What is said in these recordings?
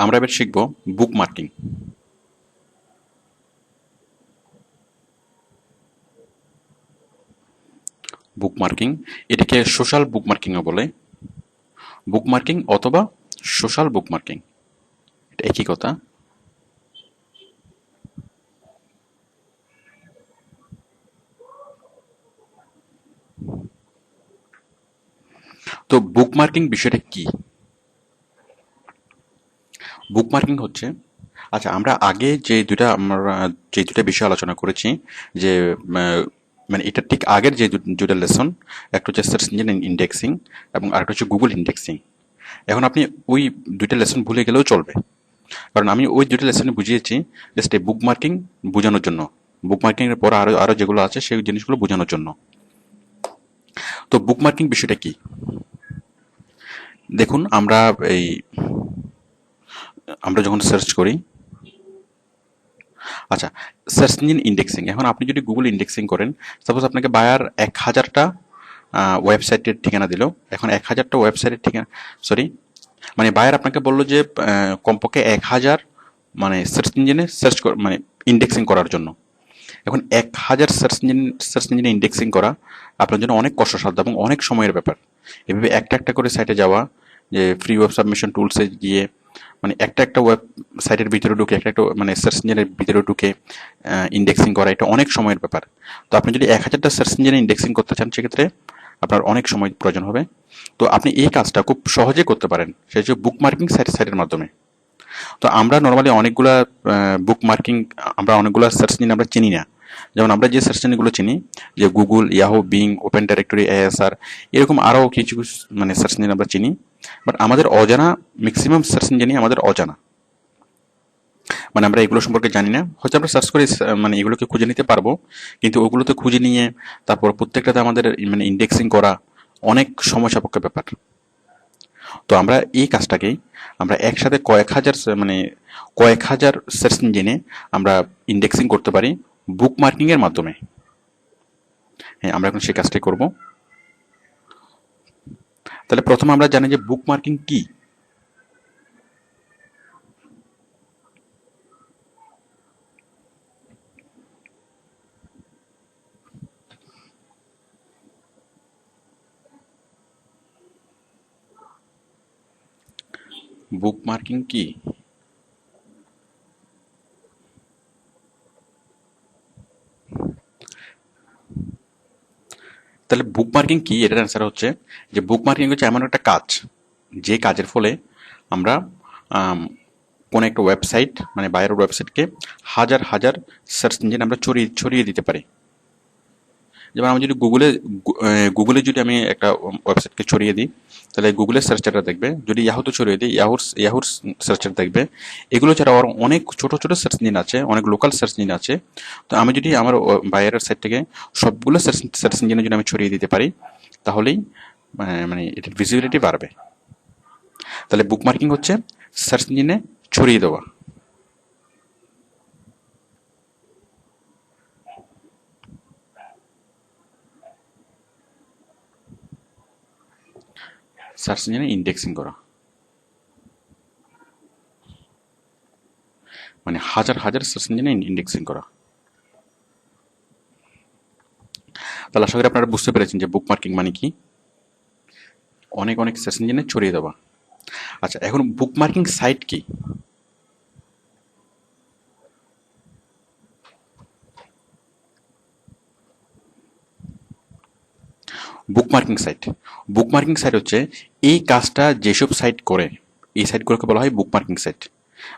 আমরা এবার শিখব বুক মার্কিং। বুক মার্কিং এটাকে সোশ্যাল বুক মার্কিংও বলে। বুক মার্কিং অথবা সোশ্যাল বুক মার্কিং এটা একই কথা। তো বুক মার্কিং বিষয়টা কি? বুক মার্কিং হচ্ছে, আচ্ছা আমরা আগে যে দুটা বিষয় আলোচনা করেছি, যে মানে এটা ঠিক আগের যে দুটা লেসন, একটা হচ্ছে সার্চ ইঞ্জিন ইন্ডেক্সিং এবং আরেকটা হচ্ছে গুগল ইন্ডেক্সিং। এখন আপনি ওই দুইটা লেসন ভুলে গেলেও চলবে, কারণ আমি ওই দুটো লেসনে বুঝিয়েছি জাস্ট এই বুক মার্কিং বোঝানোর জন্য। বুক মার্কিং এর পর আরো আরো যেগুলো আছে সেই জিনিসগুলো বোঝানোর জন্য। তো বুক মার্কিং বিষয়টা কি? দেখুন, এই আমরা যখন সার্চ করি, আচ্ছা, সার্চ ইঞ্জিন ইন্ডেক্সিং, এখন আপনি যদি গুগল ইন্ডেক্সিং করেন, সাপোজ আপনাকে বায়ার 1000টা ওয়েবসাইটের ঠিকানা দিল। এখন 1000টা ওয়েবসাইটের ঠিকানা, সরি, মানে বায়ার আপনাকে বললো যে কমপক্ষে 1000 মানে সার্চ মানে ইন্ডেক্সিং করার জন্য। এখন 1000 সার্চ ইঞ্জিনে ইন্ডেক্সিং করা আপনার জন্য অনেক কষ্টসাধ্য এবং অনেক সময়ের ব্যাপার। এভাবে একটা একটা করে সাইটে যাওয়া, যে ফ্রি ওয়েব সাবমিশন টুলসে গিয়ে মানে একটা একটা ওয়েব সাইটের ভিতরে ঢুকে, একটা একটা মানে সার্চ ইঞ্জিনের ভিতরে ঢুকে ইন্ডেক্সিং করা, এটা অনেক সময়ের ব্যাপার। তো আপনি যদি 1000টা সার্চ ইঞ্জিনে ইন্ডেক্সিং করতে চান, সেক্ষেত্রে আপনার অনেক সময় প্রয়োজন হবে। তো আপনি এই কাজটা খুব সহজে করতে পারেন, সেই হচ্ছে বুক মার্কিং সাইটের মাধ্যমে। তো আমরা নর্মালি অনেকগুলা বুক মার্কিং, আমরা অনেকগুলা সার্চ ইঞ্জিন আমরা চিনি না। যেমন আমরা যে সার্চ ইঞ্জিনগুলো চিনি, যে Google, Yahoo, being, open directory, ASR, এরকম আরও কিছু মানে সার্চ ইঞ্জিন আমরা চিনি। বাট আমাদের অজানা ম্যাক্সিমাম সার্চ ইঞ্জিনই আমাদের অজানা, মানে আমরা এগুলো সম্পর্কে জানি না। হয়তো আমরা সার্চ করে মানে এগুলোকে খুঁজে নিতে পারবো, কিন্তু ওগুলোতে খুঁজে নিয়ে তারপর প্রত্যেকটাতে আমাদের মানে ইন্ডেক্সিং করা অনেক সময় সাপেক্ষ ব্যাপার। তো আমরা এই কাজটাকেই আমরা একসাথে কয়েক হাজার সার্চ ইঞ্জিনে আমরা ইন্ডেক্সিং করতে পারি বুক মার্কিং এর মাধ্যমে। হ্যাঁ, আমরা এখন সেই কাজটাই করব। তাহলে প্রথমে আমরা জানি যে বুক মার্কিং কি। বুক মার্কিং কি? তাহলে বুক মার্কিং কি, এটার অ্যান্সার হচ্ছে যে বুক মার্কিং হচ্ছে এমন একটা কাজ, যে কাজের ফলে আমরা কোনো একটা ওয়েবসাইট মানে বাইরের ওয়েবসাইটকে হাজার হাজার সার্চ ইঞ্জিন আমরা ছড়িয়ে ছড়িয়ে দিতে পারি। যেমন আমি যদি গুগলে যদি আমি একটা ওয়েবসাইটকে ছড়িয়ে দিই, তাহলে গুগলের সার্চারটা দেখবে। যদি ইয়াহুতে ছড়িয়ে দিই, ইয়াহুর সার্চার দেখবে। এগুলো ছাড়া আরও অনেক ছোট ছোট সার্চ ইঞ্জিন আছে, অনেক লোকাল সার্চ ইঞ্জিন আছে। তো আমি যদি আমার বাইরের সাইট থেকে সবগুলো সার্চ ইঞ্জিনে যদি আমি ছড়িয়ে দিতে পারি, তাহলেই মানে এটার ভিজিবিলিটি বাড়বে। তাহলে বুক মার্কিং হচ্ছে সার্চ ইঞ্জিনে ছড়িয়ে দেওয়া। সার্চ ইঞ্জিনে ইন্ডেক্সিং করা মানে হাজার হাজার সার্চ ইঞ্জিনে ইন্ডেক্সিং করা। তাহলে আশা করি আপনারা বুঝতে পেরেছেন যে বুক মার্কিং মানে কি, অনেক অনেক সার্চ ইঞ্জিনে ছড়িয়ে দেওয়া। আচ্ছা, এখন বুক মার্কিং সাইট কি? বুক মার্কিং সাইট হচ্ছে এই কাজটা যেসব সাইট করে, এই সাইটগুলোকে বলা হয় বুক মার্কিং সাইট।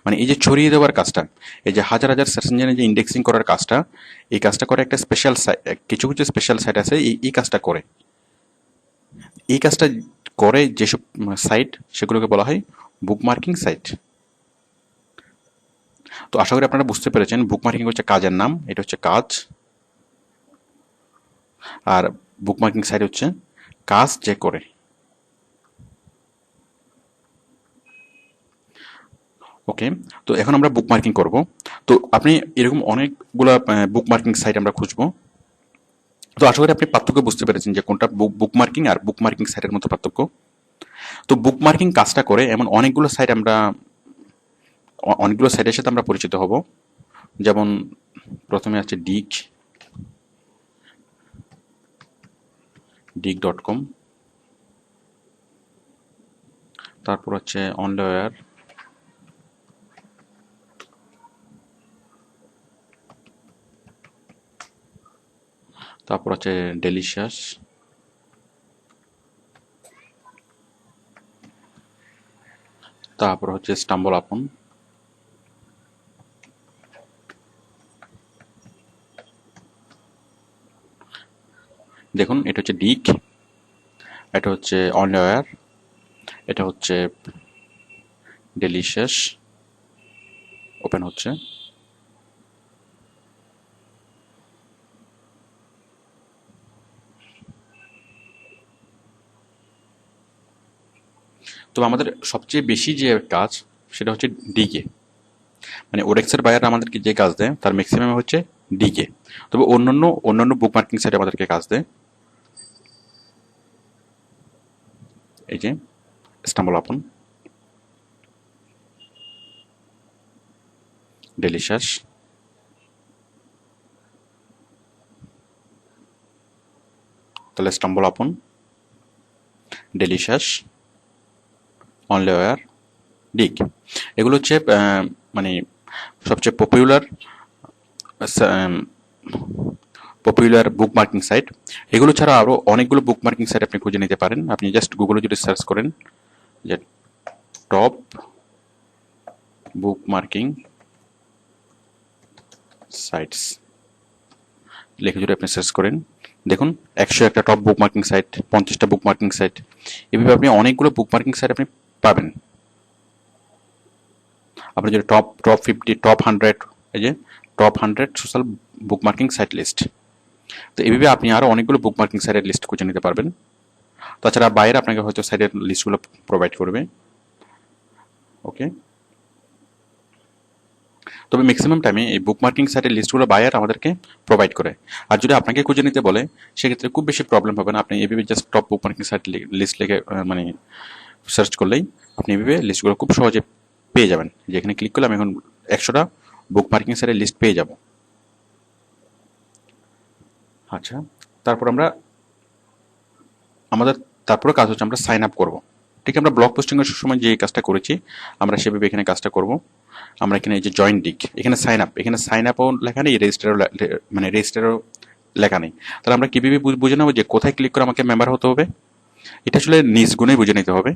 মানে এই যে ছড়িয়ে দেওয়ার কাজটা, এই যে হাজার হাজার সার্চ ইঞ্জিনে যে ইন্ডেক্সিং করার কাজটা, এই কাজটা করে একটা স্পেশাল সাইট। কিছু কিছু স্পেশাল সাইট আছে এই কাজটা করে। এই কাজটা করে যেসব সাইট, সেগুলোকে বলা হয় বুক মার্কিং সাইট। তো আশা করি আপনারা বুঝতে পেরেছেন বুক মার্কিং হচ্ছে কাজের নাম, এটা হচ্ছে কাজ। আর বুক মার্কিং সাইট হচ্ছে কাজ যে করে। ওকে, তো এখন আমরা বুক মার্কিং করব। তো আপনি এরকম অনেকগুলা বুক মার্কিং সাইট আমরা খুঁজবো। তো আশা করি আপনি পার্থক্য বুঝতে পেরেছেন যে কোনটা বুক মার্কিং আর বুক মার্কিং সাইটের মধ্যে পার্থক্য। তো বুক মার্কিং কাজটা করে এমন অনেকগুলো সাইট আমরা অনেকগুলো সাইটের সাথে আমরা পরিচিত হব। যেমন প্রথমে আছে dig.com, তারপর হচ্ছে অনলাওয়্যার, তারপর হচ্ছে ডেলিশিয়াস, তারপর হচ্ছে স্টাম্বল আপন, দেখুন এটা হচ্ছে ডিগ, এটা হচ্ছে অনলাওয়্যার, এটা হচ্ছে ডেলিশিয়াস, ওপেন হচ্ছে। তো আমাদের সবচেয়ে বেশি যে কাজ সেটা হচ্ছে ডিগে, মানে ওরেক্সের বায়ার আমাদেরকে যে কাজ দেয় তার ম্যাক্সিমাম হচ্ছে ডিগে। তবে অন্যান্য বুক মার্কিং সাইটে আমাদেরকে কাজ দেয়। এই যে স্টাম্বল আপন, ডেলিশিয়াস, তাহলে স্টাম্বল আপন, ডেলিশিয়াস, অনলাওয়্যার, ডিগ, এগুলো হচ্ছে মানে সবচেয়ে পপুলার বুক মার্কিং সাইট। এগুলো ছাড়া আরও অনেকগুলো বুক মার্কিং সাইট আপনি খুঁজে নিতে পারেন। আপনি জাস্ট গুগলে যদি সার্চ করেন যে টপ বুক মার্কিং সাইটস লিখে যদি আপনি সার্চ করেন, দেখুন 101টা টপ বুক মার্কিং সাইট, 50টা বুক মার্কিং সাইট, এভাবে আপনি অনেকগুলো বুক মার্কিং সাইট আপনি পাবেন। আপনি যদি টপ 50, টপ 100, এই যে টপ 100 সোশ্যাল বুক মার্কিং সাইট লিস্ট, তো এইভাবে আপনি আরও অনেকগুলো বুক মার্কিং সাইটের লিস্ট খুঁজে নিতে পারবেন। তাছাড়া বাইরে আপনাকে হয়তো সাইটের লিস্টগুলো প্রোভাইড করবে। ওকে, তবে ম্যাক্সিমাম টাইমে এই বুক মার্কিং সাইটের লিস্টগুলো বায়ার আমাদেরকে প্রোভাইড করে। আর যদি আপনাকে খুঁজে নিতে বলে সেক্ষেত্রে খুব বেশি প্রবলেম হবে না। আপনি এভাবে জাস্ট টপ বুক মার্কিং সাইট লিস্ট লিখে মানে সার্চ করলেই আপনি এভাবে লিস্টগুলো খুব সহজে পেয়ে যাবেন। যেখানে ক্লিক করলে আমি এখন 100টা বুক মার্কিং সাইটের লিস্ট পেয়ে যাব। আচ্ছা, তারপর আমাদের তারপরে কাজ হচ্ছে আমরা সাইন আপ করবো। ঠিক আমরা ব্লগ পোস্টিংয়ের সময় যে কাজটা করেছি আমরা সেভাবে এখানে কাজটা করব। আমরা এখানে এই যে জয়েন ডিগ, এখানে সাইন আপও লেখা নেই, রেজিস্টারও লেখা নেই। তাহলে আমরা কীভাবে বুঝে নেবো যে কোথায় ক্লিক করে আমাকে মেম্বার হতে হবে? এটা আসলে নিজ গুণেই বুঝে নিতে হবে।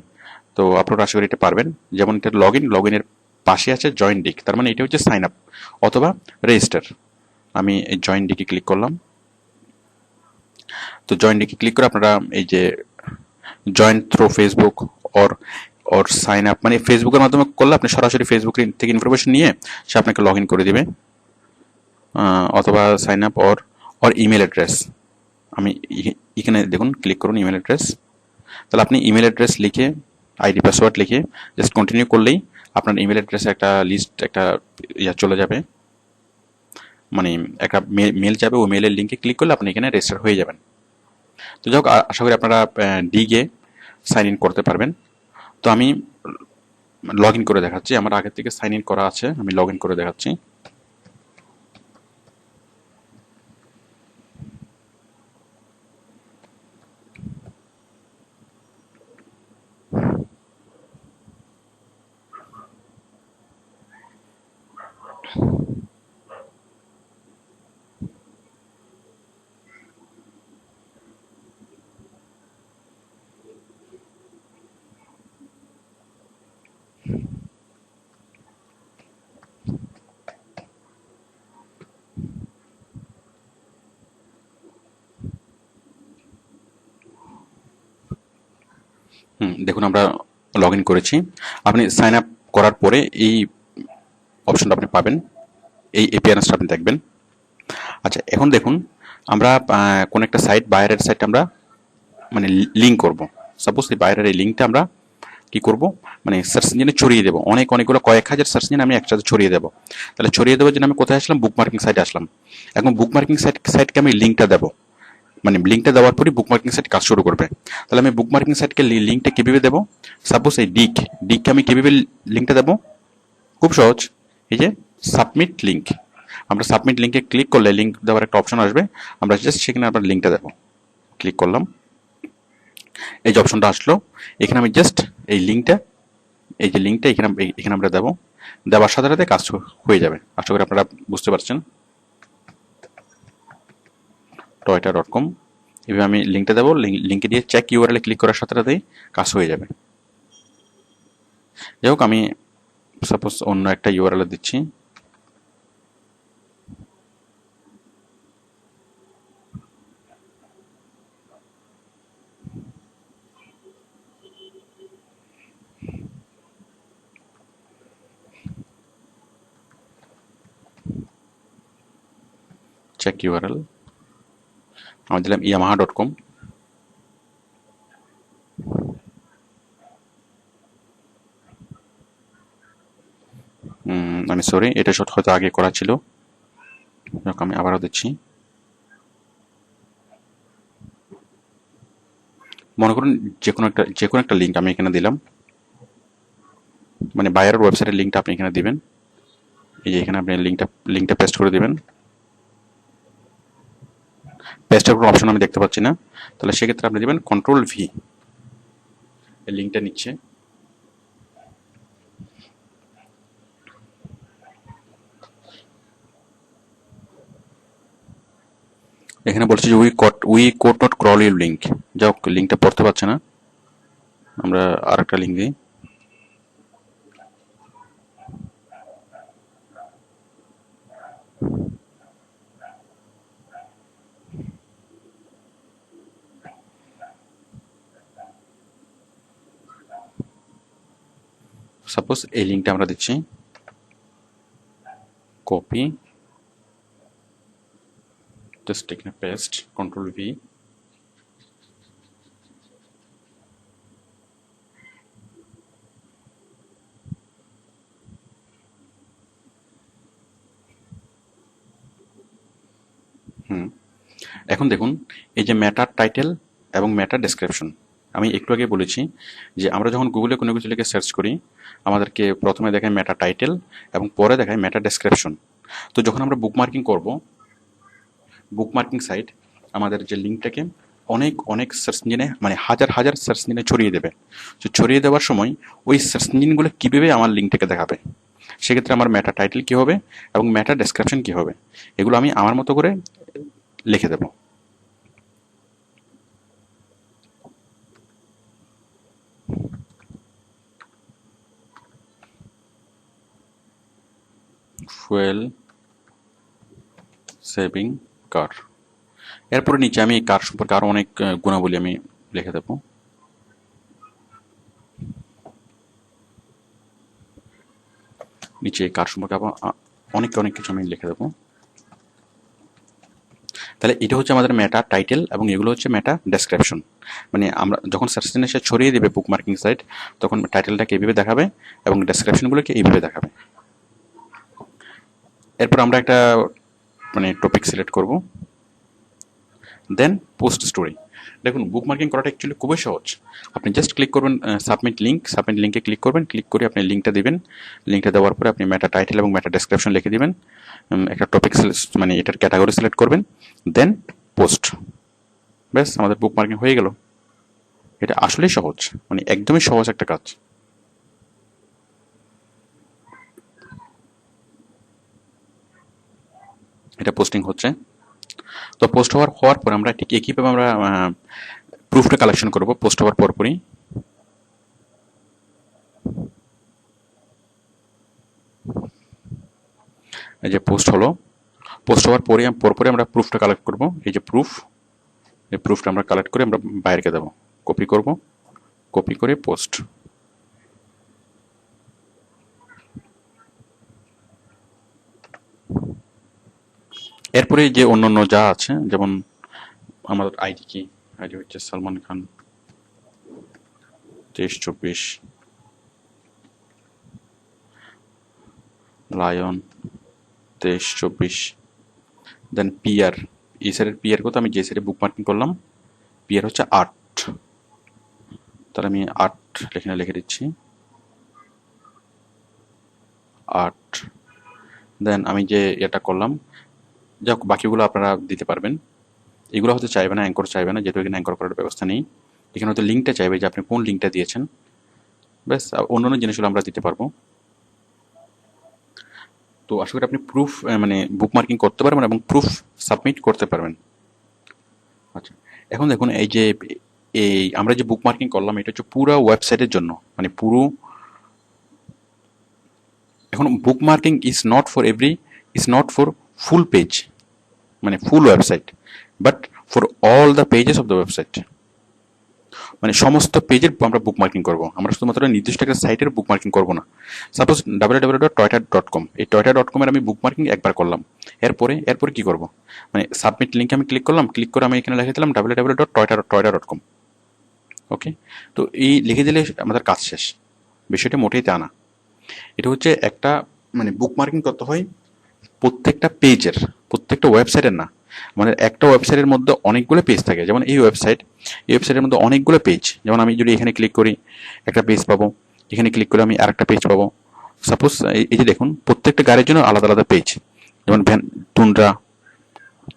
তো আপনারা আশা করি এটা পারবেন। যেমন এটা লগ ইনের পাশে আছে জয়েন ডিগ, তার মানে এটা হচ্ছে সাইন আপ অথবা রেজিস্টার। আমি এই জয়েন ডিগে ক্লিক করলাম। তো জয়েন ডিগে ক্লিক করে আপনারা এই যে join through Facebook or sign up, মানে ফেসবুকের মাধ্যমে করলে আপনি সরাসরি ফেসবুক থেকে ইনফরমেশন নিয়ে সে আপনাকে লগ ইন করে দিবে, অথবা sign up or email address. আমি এখানে দেখুন ক্লিক করুন ইমেল অ্যাড্রেস। তাহলে আপনি ইমেল অ্যাড্রেস লিখে আইডি পাসওয়ার্ড লিখে জাস্ট কন্টিনিউ করলেই আপনার ইমেল অ্যাড্রেসে একটা লিস্ট একটা চলে যাবে, মানে একটা মেল যাবে। ওই মেলের লিঙ্কে ক্লিক করলে আপনি এখানে রেজিস্টার হয়ে যাবেন। তো যাই হোক, আশা করি আপনারা ডিগে সাইন ইন করতে পারবেন। তো আমি লগ ইন করে দেখাচ্ছি, আমার আগে থেকে সাইন ইন করা আছে, আমি লগ ইন করে দেখাচ্ছি। দেখুন আমরা লগ ইন করেছি। আপনি সাইন আপ করার পরে এই অপশনটা আপনি পাবেন, এই অ্যাপিয়ারেন্সটা আপনি দেখবেন। আচ্ছা, এখন দেখুন আমরা কোন একটা সাইট, বায়ারের সাইট আমরা মানে লিঙ্ক করব। সাপোজ এই বায়ারের এই লিঙ্কটা আমরা কি করব, মানে সার্চ ইঞ্জিনে ছড়িয়ে দেবো। অনেকগুলো কয়েক হাজার সার্চ ইঞ্জিনে আমি একসাথে ছড়িয়ে দেবো। তাহলে ছড়িয়ে দেওয়ার জন্য আমি কোথায় আসলাম? বুক মার্কিং সাইটে আসলাম। এখন বুক মার্কিং সাইটকে আমি লিঙ্কটা দেবো, মানে লিঙ্কটা দেওয়ার পরই বুক মার্কিং সাইট কাজ শুরু করবে। তাহলে আমি বুক মার্কিং সাইটকে লিঙ্কটা কীভাবে দেবো? সাপোজ এই ডিগকে আমি কীভাবে লিঙ্কটা দেবো? খুব সহজ। এই যে সাবমিট লিঙ্ক, আমরা সাবমিট লিঙ্কে ক্লিক করলে লিঙ্ক দেওয়ার একটা অপশন আসবে, আমরা জাস্ট সেখানে আবার লিঙ্কটা দেবো। ক্লিক করলাম, এই যে অপশনটা আসলো, এখানে আমি জাস্ট এই লিঙ্কটা, এই যে লিঙ্কটা এখানে এখানে আমরা দেবো। দেওয়ার সাথে সাথে কাজ হয়ে যাবে। আশা করি আপনারা বুঝতে পারছেন। toyota.com, এভাবে আমি লিঙ্কটা দেবো। লিঙ্কে দিয়ে চেক ইউআরএল ক্লিক করার সাথে সাথেই কাজ হয়ে যাবে। যাই হোক, আমি সাপোজ অন্য একটা ইউআরএল দিচ্ছি। চেক ইউআরএল আমি দিলাম yamaha.com। আমি সরি, এটা হয়তো আগে করা ছিল, আমি আবারও দিচ্ছি। মনে করুন যে কোনো একটা লিঙ্ক আমি এখানে দিলাম, মানে বায়ারের ওয়েবসাইটের লিঙ্কটা আপনি এখানে দিবেন। এই যে এখানে আপনি লিঙ্কটা পেস্ট করে দিবেন। পেস্টের কোনো অপশন আমি দেখতে পাচ্ছি না, তাহলে সেক্ষেত্রে আপনি দিবেন Ctrl+V। এই লিঙ্কটা নিচ্ছে, এখানে বলছে যে we code not crawl your link. যাই হোক, লিঙ্কটা পড়তে পারছে না, আমরা আর একটা লিঙ্ক দিই। সাপোজ এই লিঙ্কটা আমরা দিচ্ছি, কপি, জাস্ট এখানে পেস্ট, Ctrl+V। এখন দেখুন, এই যে ম্যাটার টাইটেল এবং ম্যাটার ডেসক্রিপশন, আমি একটু আগে বলেছি যে আমরা যখন গুগলে কোনো কিছু লিখে সার্চ করি, আমাদেরকে প্রথমে দেখায় ম্যাটার টাইটেল এবং পরে দেখায় ম্যাটার ডেসক্রিপশন। তো যখন আমরা বুকমার্কিং করব, বুকমার্কিং সাইট আমাদের যে লিঙ্কটাকে অনেক অনেক সার্চ ইঞ্জিনে, মানে হাজার হাজার সার্চ ইঞ্জিনে ছড়িয়ে দেবে। তো ছড়িয়ে দেওয়ার সময় ওই সার্চ ইঞ্জিনগুলো কীভাবে আমার লিঙ্কটাকে দেখাবে, সেক্ষেত্রে আমার ম্যাটার টাইটেল কী হবে এবং ম্যাটার ডেসক্রিপশন কী হবে, এগুলো আমি আমার মতো করে লিখে দেবো। ফুয়েল সেভিং কার, এরপরে নিচে আমি কার সম্পর্কে আরো অনেক গুণাবলী আমি লিখে দেবো। নিচে কার সম্পর্কে আবার অনেক কিছু আমি লিখে দেবো। তাহলে এটা হচ্ছে আমাদের মেটা টাইটেল এবং এগুলো হচ্ছে মেটা ডেসক্রিপশন। মানে আমরা যখন সার্চ ইঞ্জিনে এসে ছড়িয়ে দেবে বুকমার্কিং সাইট, তখন টাইটেলটাকে এইভাবে দেখাবে এবং ডেসক্রিপশনগুলোকে এইভাবে দেখাবে। এরপর আমরা একটা মানে টপিক সিলেক্ট করব, দেন পোস্ট স্টোরি। দেখুন, বুকমার্কিং করাটা অ্যাকচুয়ালি খুবই সহজ। আপনি জাস্ট ক্লিক করবেন সাবমিট লিঙ্কে ক্লিক করবেন, ক্লিক করে আপনি লিঙ্কটা দিবেন। লিঙ্কটা দেওয়ার পরে আপনি মেটা টাইটেল এবং মেটা ডেসক্রিপশন লিখে দিবেন, একটা টপিক মানে এটার ক্যাটাগরি সিলেক্ট করবেন, দেন পোস্ট। ব্যাস, আমাদের বুকমার্কিং হয়ে গেল। এটা আসলেই সহজ, মানে একদমই সহজ একটা কাজ। এটা পোস্টিং হচ্ছে। তো পোস্ট হওয়ার পর আমরা ঠিক একইভাবে আমরা প্রুফটা কালেকশন করব পোস্ট হওয়ার পরপরই। এই যে পোস্ট হলো, পোস্ট হওয়ার পরপরে আমরা প্রুফটা কালেক্ট করব। এই যে এই প্রুফটা আমরা কালেক্ট করে আমরা বাইরেকে দেবো, কপি করব, কপি করে পোস্ট। এরপরে যে অন্যান্য যা আছে, যেমন আমাদের আইডি হচ্ছে সালমান খান 2324, লায়ন 2324, দেন পিআর, এই সাইডের পিআর কত, আমি যে সাইডে বুকমার্কিং করলাম পিআর হচ্ছে 8, তাহলে আমি 8 এখানে লিখে দিচ্ছি। আর্ট, দেন আমি যে এটা করলাম, যাক বাকিগুলো আপনারা দিতে পারবেন। এগুলো হয়তো চাইবে না, অ্যাঙ্কর চাইবে না, যেহেতু এখানে অ্যাঙ্কর করার ব্যবস্থা নেই। এখানে হয়তো লিঙ্কটা চাইবে যে আপনি কোন লিঙ্কটা দিয়েছেন, ব্যাস। অন্যান্য জিনিসগুলো আমরা দিতে পারবো। তো আশা করি আপনি প্রুফ মানে বুকমার্কিং করতে পারবেন এবং প্রুফ সাবমিট করতে পারবেন। আচ্ছা, এখন দেখুন এই যে আমরা যে বুকমার্কিং করলাম এটা হচ্ছে পুরো ওয়েবসাইটের জন্য, মানে পুরো। এখন bookmarking is not for full page, মানে full website, but for all the pages of the website. মানে সমস্ত পেজের আমরা বুকমার্কিং করব, আমরা শুধুমাত্র নির্দিষ্ট একটা সাইটের বুকমার্কিং করব না। সাপোজ www.toyota.com, এই toyota.com এর আমি বুকমার্কিং একবার করলাম, এরপরে কি করব, মানে সাবমিট লিঙ্কে আমি ক্লিক করলাম, ক্লিক করে আমি এখানে লিখে দিলাম www.toyota.com। ওকে, তো এই লিখে দিলে আমাদের কাজ শেষ। বিষয়টা মোটেই তা না। এটা হচ্ছে একটা মানে বুকমার্কিং করতে হয় প্রত্যেকটা পেজের, প্রত্যেকটা ওয়েবসাইটের না। আমাদের একটা ওয়েবসাইটের মধ্যে অনেকগুলো পেজ থাকে, যেমন এই ওয়েবসাইটের মধ্যে অনেকগুলো পেজ। যেমন আমি যদি এখানে ক্লিক করি একটা পেজ পাবো, এখানে ক্লিক করে আমি আরেকটা পেজ পাবো। সাপোজ এই যে দেখুন প্রত্যেকটা গাড়ির জন্য আলাদা আলাদা পেজ, যেমন ভ্যান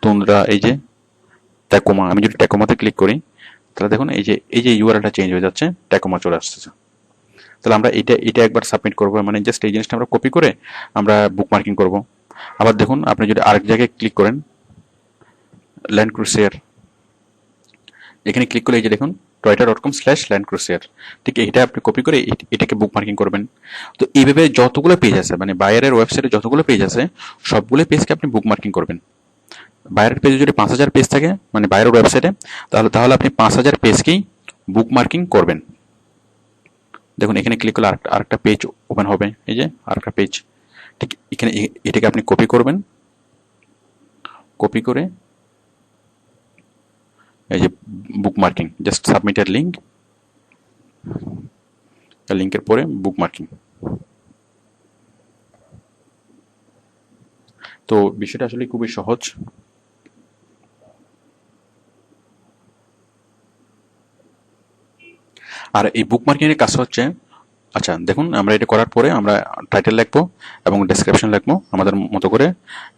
তুন্দ্রা এই যে ট্যাকোমা। আমি যদি ট্যাকোমাতে ক্লিক করি তাহলে দেখুন এই যে ইউআরএলটা চেঞ্জ হয়ে যাচ্ছে, ট্যাকোমা চলে আসতেছে। তাহলে আমরা এটা একবার সাবমিট করবো, মানে জাস্ট এই জিনিসটা আমরা কপি করে আমরা বুকমার্কিং করব। আবার দেখুন আপনি যদি আরেক জায়গায় ক্লিক করেন, ল্যান্ড ক্রুসিয়ার, এখানে ক্লিক করলে এই যে দেখুন toyota.com/Land Cruiser, ঠিক এটা আপনি কপি করে এটাকে বুকমার্কিং করবেন। তো এইভাবে যতগুলো পেজ আছে, মানে বায়ারের ওয়েবসাইটে যতগুলো পেজ আছে সবগুলো পেজকে আপনি বুকমার্কিং করবেন। বায়ারের পেজে যদি 5000 পেজ থাকে মানে বায়ারের ওয়েবসাইটে, তাহলে আপনি 5000 পেজকেই বুকমার্কিং করবেন। দেখুন এখানে ক্লিক করলে আরেকটা পেজ ওপেন হবে, এই যে আরেকটা পেজ। ঠিক এখানে এটাকে আপনি কপি করবেন, কপি করে এই যে বুকমার্কিং, জাস্ট সাবমিটের লিঙ্কের পরে বুকমার্কিং। তো বিষয়টা আসলে খুবই সহজ। আর এই বুকমার্কিং এর কাজ হচ্ছে, আচ্ছা দেখুন আমরা এটা করার পরে আমরা টাইটেল লিখবো এবং ডেসক্রিপশন লিখবো আমাদের মতো করে,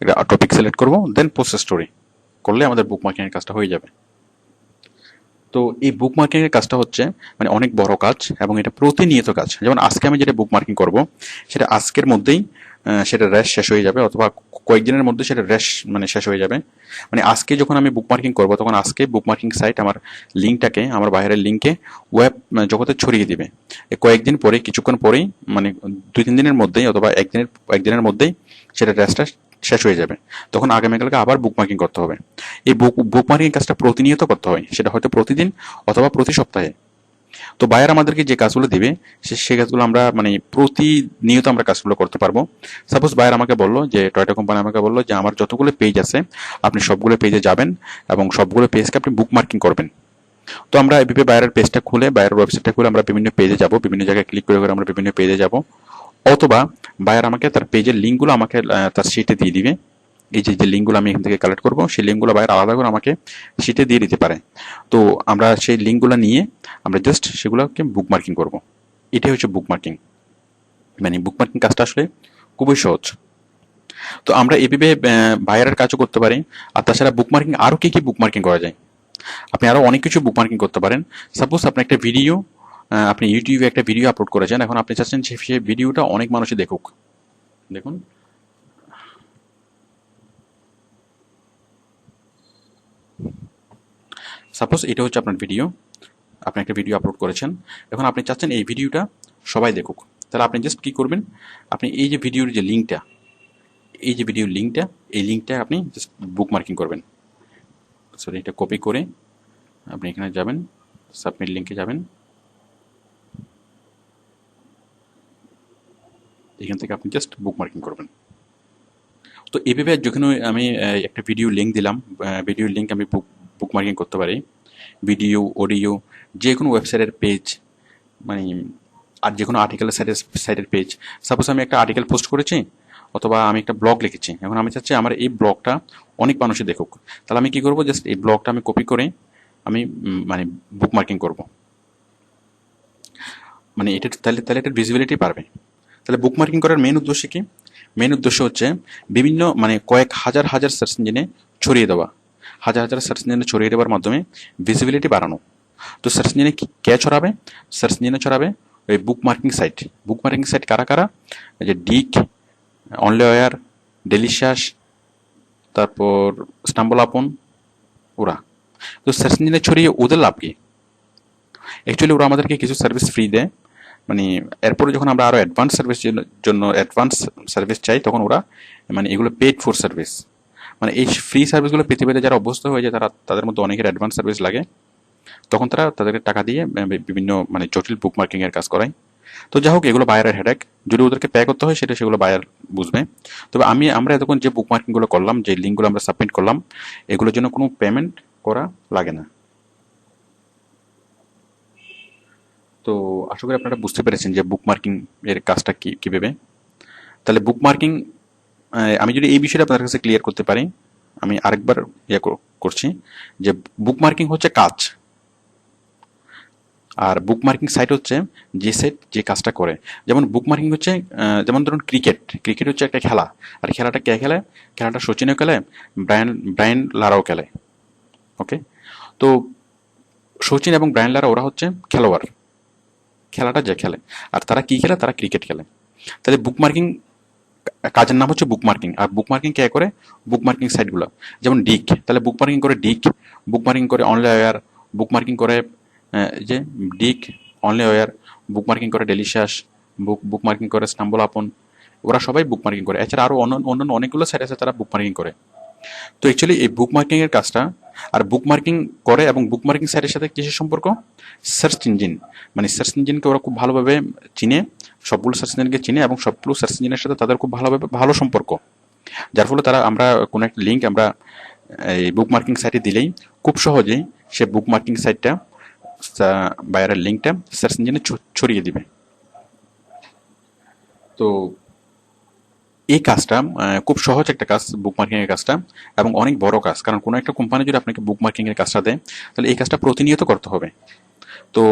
একটা টপিক সিলেক্ট করবো, দেন পোস্ট স্টোরি করলে আমাদের বুকমার্কিং এর কাজটা হয়ে যাবে। তো এই বুকমার্কিং এর কাজটা হচ্ছে মানে অনেক বড় কাজ এবং এটা প্রতিনিয়ত কাজ। যেমন আজকে আমি যেটা বুকমার্কিং করব সেটা আজকের মধ্যেই সেটা র্যাশ শেষ হয়ে যাবে, অথবা কয়েকদিনের মধ্যে সেটা র্যাশ মানে শেষ হয়ে যাবে। মানে আজকে যখন আমি বুকমার্কিং করব তখন আজকে বুকমার্কিং সাইট আমার লিঙ্কটাকে, আমার বাইরের লিঙ্কে ওয়েব জগতে ছড়িয়ে দিবে। কয়েকদিন পরে, কিছুক্ষণ পরেই, মানে 2-3 দিনের মধ্যেই অথবা একদিনের মধ্যেই সেটা র্যাশটা শেষ হয়ে যাবে। তখন আগামীকালকে আবার বুকমার্কিং করতে হবে। এই বুকমার্কিং কাজটা প্রতিনিয়ত করতে হয়, সেটা হয়তো প্রতিদিন অথবা প্রতি সপ্তাহে। তো বায়ার আমাদেরকে যে কাজগুলো দিবে সেই কাজগুলো আমরা মানে প্রতিনিয়ত আমরা কাজগুলো করতে পারবো। সাপোজ বায়ার আমাকে বললো যে টয়োটা কোম্পানি আমাকে বললো যে আমার যতগুলো পেজ আছে আপনি সবগুলো পেজে যাবেন এবং সবগুলো পেজকে আপনি বুকমার্কিং করবেন। তো আমরা এভাবে বায়ারের পেজটা খুলে, বায়ারের ওয়েবসাইটটা খুলে আমরা বিভিন্ন পেজে যাব, বিভিন্ন জায়গায় ক্লিক করে আমরা বিভিন্ন পেজে যাব। অথবা বায়ার আমাকে তার পেজের লিঙ্কগুলো আমাকে তার শিটে দিয়ে দিবে। এই যে লিঙ্কগুলো আমি এখান থেকে কালেক্ট করবো সেই লিঙ্কগুলো বায়ার আলাদা করে আমাকে শিটে দিয়ে দিতে পারে। তো আমরা সেই লিঙ্কগুলো নিয়ে আমরা জাস্ট সেগুলোকে বুকমার্কিং করব। এটাই হচ্ছে বুকমার্কিং। মানে বুকমার্কিং কাজটা আসলে খুবই সহজ। তো আমরা এভাবে বায়ারের কাজও করতে পারি। আর তাছাড়া বুকমার্কিং আরও কি বুকমার্কিং করা যায়, আপনি আরও অনেক কিছু বুকমার্কিং করতে পারেন। সাপোজ আপনি একটা ভিডিও, আপনি ইউটিউবে একটা ভিডিও আপলোড করেছেন, এখন আপনি চাচ্ছেন সেই ভিডিওটা অনেক মানুষই দেখুক। দেখুন সাপোজ এটা হচ্ছে আপনার ভিডিও, আপনি একটা ভিডিও আপলোড করেছেন, এখন আপনি চাচ্ছেন এই ভিডিওটা সবাই দেখুক। তাহলে আপনি জাস্ট কী করবেন, আপনি এই যে ভিডিওর যে লিঙ্কটা, এই যে ভিডিওর লিঙ্কটা, এই লিঙ্কটা আপনি জাস্ট বুকমার্কিং করবেন। সরি, এটা কপি করে আপনি এখানে যাবেন, সাবমিট লিঙ্কে যাবেন, এখান থেকে আপনি জাস্ট বুকমার্কিং করবেন। তো এভাবে যখন আমি একটা ভিডিও লিঙ্ক দিলাম, ভিডিওর লিঙ্ক আমি বুকমার্কিং করতে পারি। ভিডিও, অডিও, যে কোনো ওয়েবসাইটের পেজ, মানে আর যে কোনো আর্টিকেলের সাইটের পেজ। সাপোজ আমি একটা আর্টিকেল পোস্ট করেছি অথবা আমি একটা ব্লগ লিখেছি, এখন আমি চাচ্ছি আমার এই ব্লগটা অনেক মানুষই দেখুক। তাহলে আমি কি করব, জাস্ট এই ব্লগটা আমি কপি করে আমি মানে বুকমার্কিং করব। মানে এটা তাহলে এটার ভিজিবিলিটি পারবে। তাহলে বুক মার্কিং করার মেইন উদ্দেশ্য কি? মেইন উদ্দেশ্য হচ্ছে বিভিন্ন মানে কয়েক হাজার হাজার সার্চ ইঞ্জিনে ছড়িয়ে দেওয়া, হাজার হাজার সার্চ ইঞ্জিনে ছড়িয়ে দেওয়ার মাধ্যমে ভিজিবিলিটি বাড়ানো। তো সার্চ ইঞ্জিনে কে ছড়াবে? সার্চ ইঞ্জিনে ছড়াবে ওই বুক মার্কিং সাইট। বুক মার্কিং সাইট কারা কারা? এই যে ডিক, অনলিওয়ার, ডেলিশাস, তারপর স্টাম্বল আপন, ওরা। তো সার্চ ইঞ্জিনে ছড়িয়ে ওদের লাভ কি? অ্যাকচুয়ালি ওরা আমাদেরকে কিছু সার্ভিস ফ্রি দেয়, মানে এরপরে যখন আমরা আরো অ্যাডভান্স সার্ভিস জন্য অ্যাডভান্স সার্ভিস চাই তখন ওরা মানে এগুলো পেড ফর সার্ভিস, মানে এই ফ্রি সার্ভিসগুলো পেতে পেতে যারা অভ্যস্ত হয়ে যায় তারা তাদের মধ্যে অনেকের অ্যাডভান্স সার্ভিস লাগে, তখন তারা তাদেরকে টাকা দিয়ে বিভিন্ন মানে জটিল বুক মার্কিং এর কাজ করায়। তো যাই হোক, এগুলো বায়ারের হেডেক, যদি ওদেরকে পে করতে হয় সেগুলো বায়ার বুঝবে। তবে আমরা এতক্ষণ যে বুক মার্কিং গুলো করলাম, যে লিঙ্কগুলো আমরা সাবমিট করলাম, এগুলোর জন্য কোনো পেমেন্ট করা লাগে না। তো আশা করি আপনারা বুঝতে পেরেছেন যে বুক মার্কিং এর কাজটা কিভাবে। তাহলে বুক মার্কিং, আমি যদি এই বিষয়টা আপনাদের কাছে ক্লিয়ার করতে পারি, আমি আরেকবার করছি যে বুক মার্কিং হচ্ছে কাজ, আর বুক মার্কিং সাইট হচ্ছে যে সাইট যে কাজটা করে। যেমন বুক মার্কিং হচ্ছে যেমন ধরুন ক্রিকেট হচ্ছে একটা খেলা, আর খেলাটা কে খেলে? খেলাটা সচিনও খেলে, ব্রায়ান লারাও খেলে। ওকে, তো সচিন এবং ব্রায়ান লারা ওরা হচ্ছে খেলোয়াড়, খেলাটা যে খেলে। আর তারা কি খেলে? তারা ক্রিকেট খেলে। তাহলে বুক মার্কিং কাজের নাম হচ্ছে বুক মার্কিং। আর বুক মার্কিং কে করে? বুক মার্কিং সাইটগুলো। যেমন ডিক, তাহলে বুক মার্কিং করে ডিক, বুক মার্কিং করে অনলাইয়ার, বুক মার্কিং করে যে ডিক, অনলাইয়ার, বুক মার্কিং করে ডেলিশাস, বুক মার্কিং করে স্টাম্বল আপন, ওরা সবাই বুক মার্কিং করে। এছাড়া আরো অন্যান্য অনেকগুলো সাইট আছে তারা বুক মার্কিং করে। তো অ্যাকচুয়ালি এই বুক মার্কিং এর কাজটা, আর বুক মার্কিং করে এবং বুক মার্কিং সাইটের সাথে কিসের সম্পর্ক? সার্চ ইঞ্জিন, মানে সার্চ ইঞ্জিনকে ওরা খুব ভালোভাবে চিনে, সবগুলো সার্চ ইঞ্জিনকে চিনে এবং সবগুলো সার্চ ইঞ্জিনের সাথে তাদের খুব ভালো সম্পর্ক। যার ফলে আমরা কোনো একটা লিঙ্ক আমরা এই বুক মার্কিং সাইটে দিলেই খুব সহজেই সে বুক মার্কিং সাইটটা বায়ারের লিঙ্কটা সার্চ ইঞ্জিনে ছড়িয়ে দিবে। তো এই কাজটা খুব সহজ একটা কাজ, বুক মার্কিং এর কাজটা, এবং অনেক বড় কাজ। কারণ কোনো একটা কোম্পানি যদি আপনাকে বুক মার্কিং এর কাজটা দেয় তাহলে এই কাজটা প্রতিনিয়ত করতে হবে। তো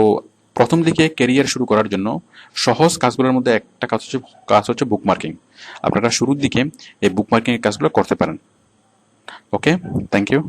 প্রথম দিকে ক্যারিয়ার শুরু করার জন্য সহজ কাজগুলোর মধ্যে একটা কাজ হচ্ছে বুক মার্কিং। আপনারা শুরুর দিকে এই বুক মার্কিং এর কাজগুলো করতে পারেন। ওকে, থ্যাংক ইউ।